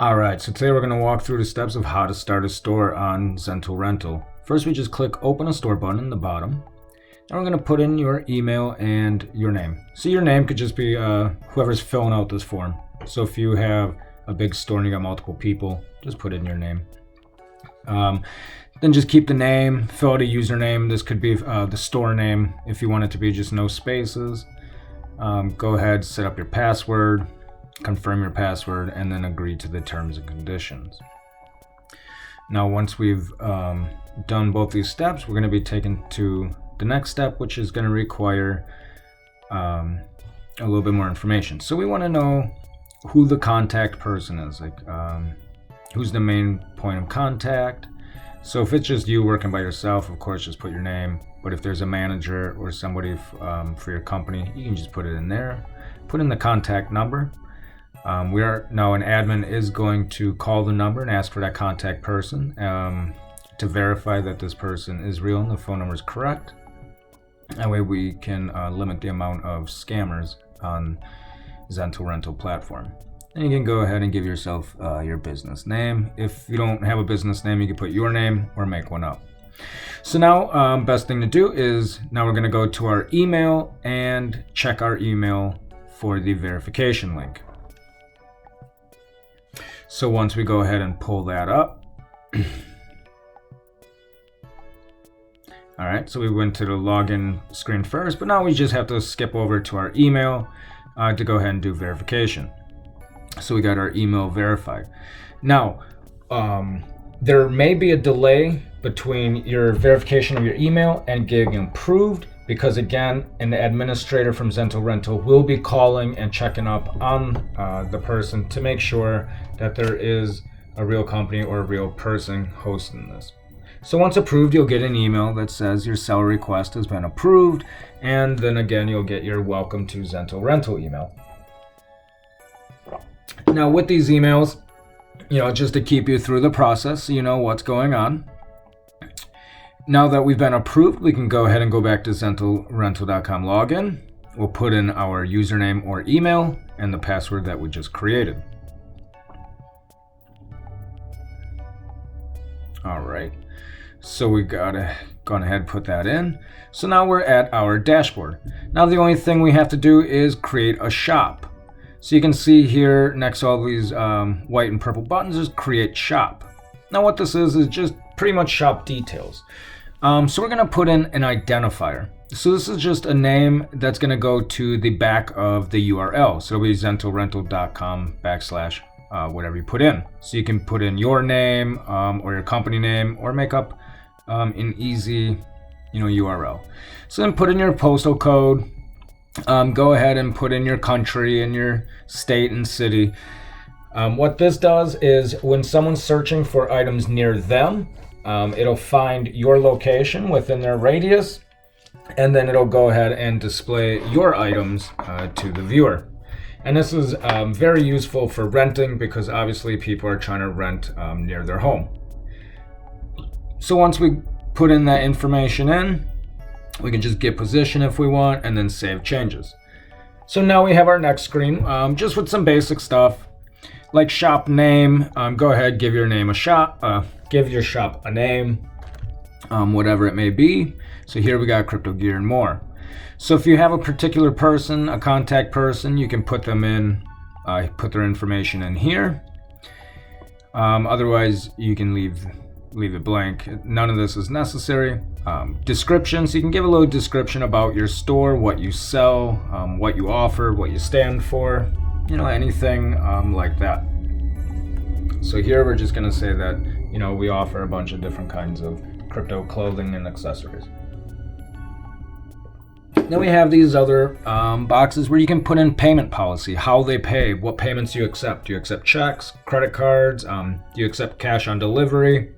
All right, so today we're going to walk through the steps of how to start a store on Zental Rental. First, we just click Open a Store button in the bottom. And we're going to put in your email and your name. So your name could just be whoever's filling out this form. So if you have a big store and you got multiple people, just put in your name. Then just keep the name, fill out a username. This could be the store name if you want it to be just no spaces. Go ahead, set up your password, confirm your password, and then agree to the terms and conditions. Now, once we've done both these steps, we're going to be taken to the next step, which is going to require a little bit more information. So we want to know who the contact person is, like who's the main point of contact. So if it's just you working by yourself, of course, just put your name. But if there's a manager or somebody for your company, you can just put it in there. Put in the contact number. An admin is going to call the number and ask for that contact person to verify that this person is real and the phone number is correct. That way we can limit the amount of scammers on Zental Rental platform. And you can go ahead and give yourself your business name. If you don't have a business name, you can put your name or make one up. So now, best thing to do is now we're going to go to our email and check our email for the verification link. So once we go ahead and pull that up, all right, so we went to the login screen first, but now we just have to skip over to our email to go ahead and do verification. So we got our email verified. Now, there may be a delay between your verification of your email and getting approved because, again, an administrator from Zental Rental will be calling and checking up on the person to make sure that there is a real company or a real person hosting this. So once approved, you'll get an email that says your seller request has been approved, and then again, you'll get your welcome to Zental Rental email. Now with these emails, just to keep you through the process so you know what's going on. Now that we've been approved, we can go ahead and go back to zentalrental.com login. We'll put in our username or email and the password that we just created. All right, so we gone ahead and put that in. So now we're at our dashboard. Now the only thing we have to do is create a shop. So you can see here next to all these white and purple buttons is create shop. Now what this is just pretty much shop details. So we're gonna put in an identifier. So this is just a name that's gonna go to the back of the URL. So it'll be zentalrental.com / whatever you put in. So you can put in your name or your company name or make up an easy URL. So then put in your postal code. Go ahead and put in your country and your state and city. What this does is when someone's searching for items near them, it'll find your location within their radius, and then it'll go ahead and display your items to the viewer. And this is very useful for renting because obviously people are trying to rent near their home. So once we put in that information in, we can just get position if we want and then save changes. So now we have our next screen just with some basic stuff like shop name. Go ahead, give your name a shop, give your shop a name, whatever it may be. So here we got crypto gear and more. So if you have a particular person, a contact person, you can put them in, put their information in here. Otherwise, you can leave it blank. None of this is necessary. Description, so you can give a little description about your store, what you sell, what you offer, what you stand for, anything like that. So here we're just going to say that, we offer a bunch of different kinds of crypto clothing and accessories. Then we have these other boxes where you can put in payment policy, how they pay, what payments you accept. Do you accept checks, credit cards? Do you accept cash on delivery?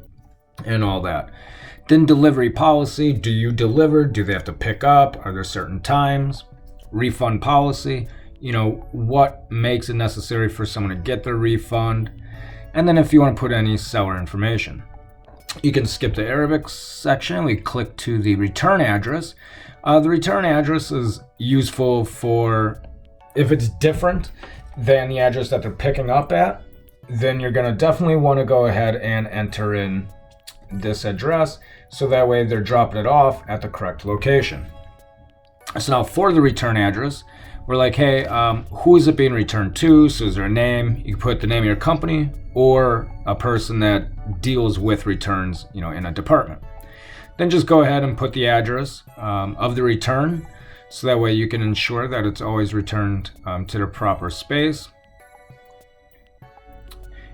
And all that. Then delivery policy, do you deliver? Do they have to pick up? Are there certain times? Refund policy, what makes it necessary for someone to get their refund? And then if you want to put any seller information. You can skip the Arabic section. We click to the return address. The return address is useful for if it's different than the address that they're picking up at. then you're going to definitely want to go ahead and enter in this address, so that way they're dropping it off at the correct location. So now for the return address, we're like, hey, who is it being returned to? So is there a name? You can put the name of your company or a person that deals with returns, in a department. Then just go ahead and put the address of the return, so that way you can ensure that it's always returned to the proper space.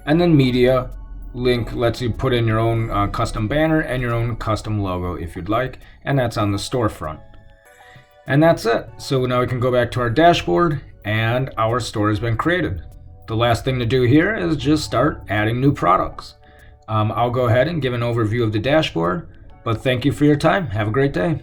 And then media link lets you put in your own custom banner and your own custom logo if you'd like, and that's on the storefront. And that's it. So now we can go back to our dashboard and our store has been created. The last thing to do here is just start adding new products. I'll go ahead and give an overview of the dashboard, but thank you for your time. Have a great day.